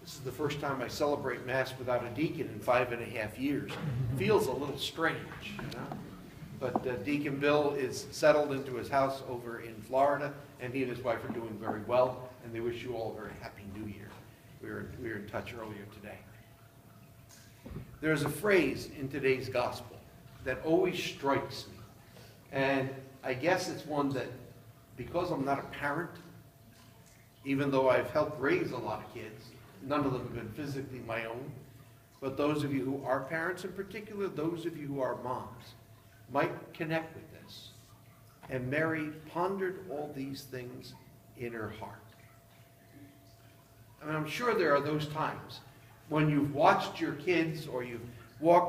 This is the first time I celebrate Mass without a deacon in 5.5 years. Feels a little strange, you know. But Deacon Bill is settled into his house over in Florida, and he and his wife are doing very well, and they wish you all a very happy New Year. We were in touch earlier today. There's a phrase in today's gospel that always strikes me, and I guess it's one that, because I'm not a parent, even though I've helped raise a lot of kids, none of them have been physically my own, but those of you who are parents, in particular those of you who are moms, might connect with this. And Mary pondered all these things in her heart. I mean, I'm sure there are those times when you've watched your kids, or you've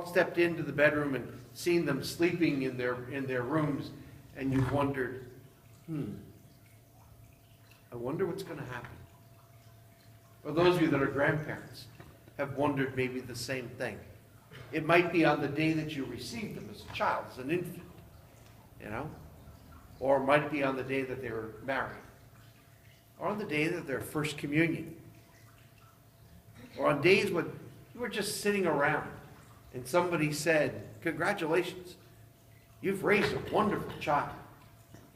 stepped into the bedroom and seen them sleeping in their rooms, and you've wondered, I wonder what's going to happen. Or those of you that are grandparents have wondered maybe the same thing. It might be on the day that you received them as a child, as an infant, you know? Or it might be on the day that they were married. Or on the day that their first communion. Or on days when you were just sitting around and somebody said, congratulations, you've raised a wonderful child.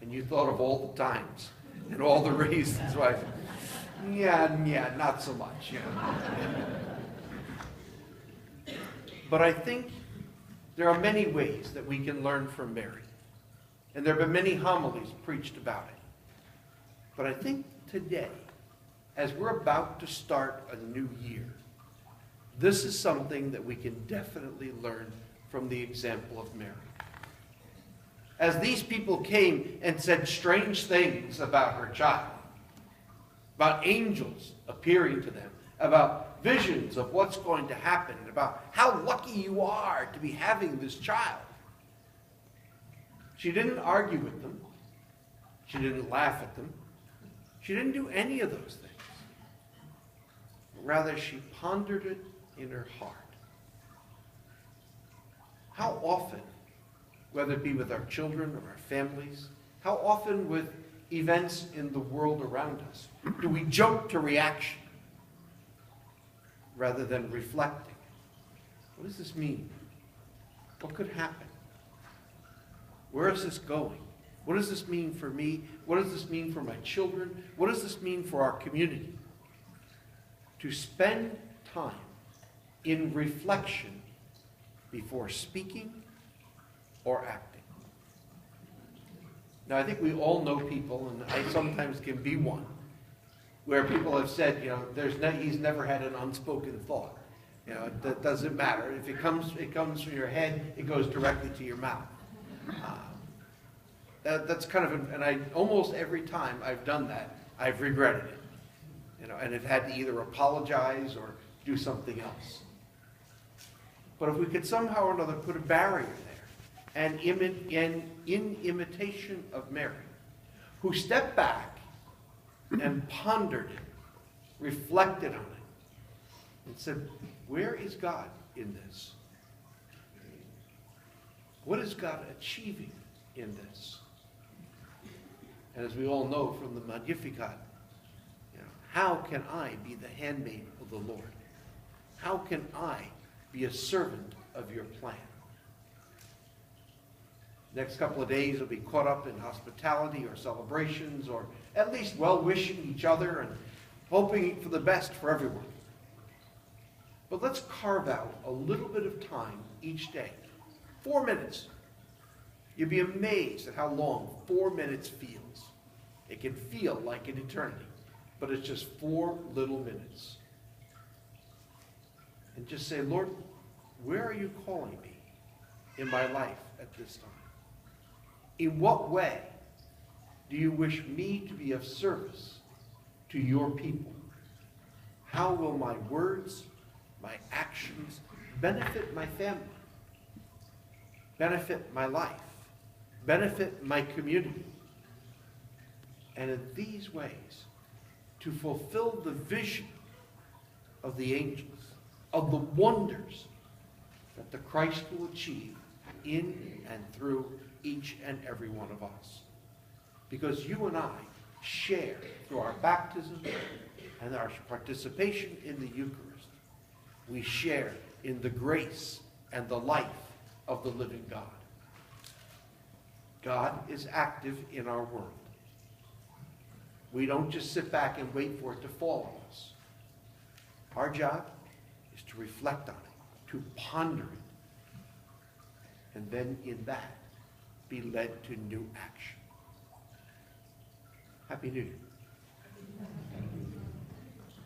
And you thought of all the times and all the reasons why, yeah, not so much, you know. But I think there are many ways that we can learn from Mary. And there have been many homilies preached about it. But I think today, as we're about to start a new year, this is something that we can definitely learn from the example of Mary. As these people came and said strange things about her child, about angels appearing to them, about visions of what's going to happen, and about how lucky you are to be having this child, she didn't argue with them. She didn't laugh at them. She didn't do any of those things. Rather, she pondered it in her heart. How often, whether it be with our children or our families, how often with events in the world around us, do we jump to reaction rather than reflecting? What does this mean? What could happen? Where is this going? What does this mean for me? What does this mean for my children? What does this mean for our community? To spend time in reflection before speaking or acting. Now, I think we all know people, and I sometimes can be one, where people have said, you know, he's never had an unspoken thought. You know, that doesn't matter. If it comes from your head, it goes directly to your mouth. That's kind of, and almost every time I've done that, I've regretted it. You know, and have had to either apologize or do something else. But if we could somehow or another put a barrier there, and in imitation of Mary, who stepped back and pondered it, reflected on it, and said, where is God in this? What is God achieving in this? And as we all know from the Magnificat, how can I be the handmaid of the Lord? How can I be a servant of your plan? Next couple of days will be caught up in hospitality or celebrations, or at least well-wishing each other and hoping for the best for everyone. But let's carve out a little bit of time each day. 4 minutes. You'd be amazed at how long 4 minutes feels. It can feel like an eternity, but it's just 4 little minutes. And just say, Lord, where are you calling me in my life at this time? In what way do you wish me to be of service to your people? How will my words, my actions benefit my family, benefit my life, benefit my community? And in these ways, to fulfill the vision of the angels, of the wonders that the Christ will achieve in and through each and every one of us. Because you and I share, through our baptism, and our participation in the Eucharist, we share in the grace and the life of the living God. God is active in our world. We don't just sit back and wait for it to fall on us. Our job is to reflect on it, to ponder it, and then in that, be led to new action. Happy New Year.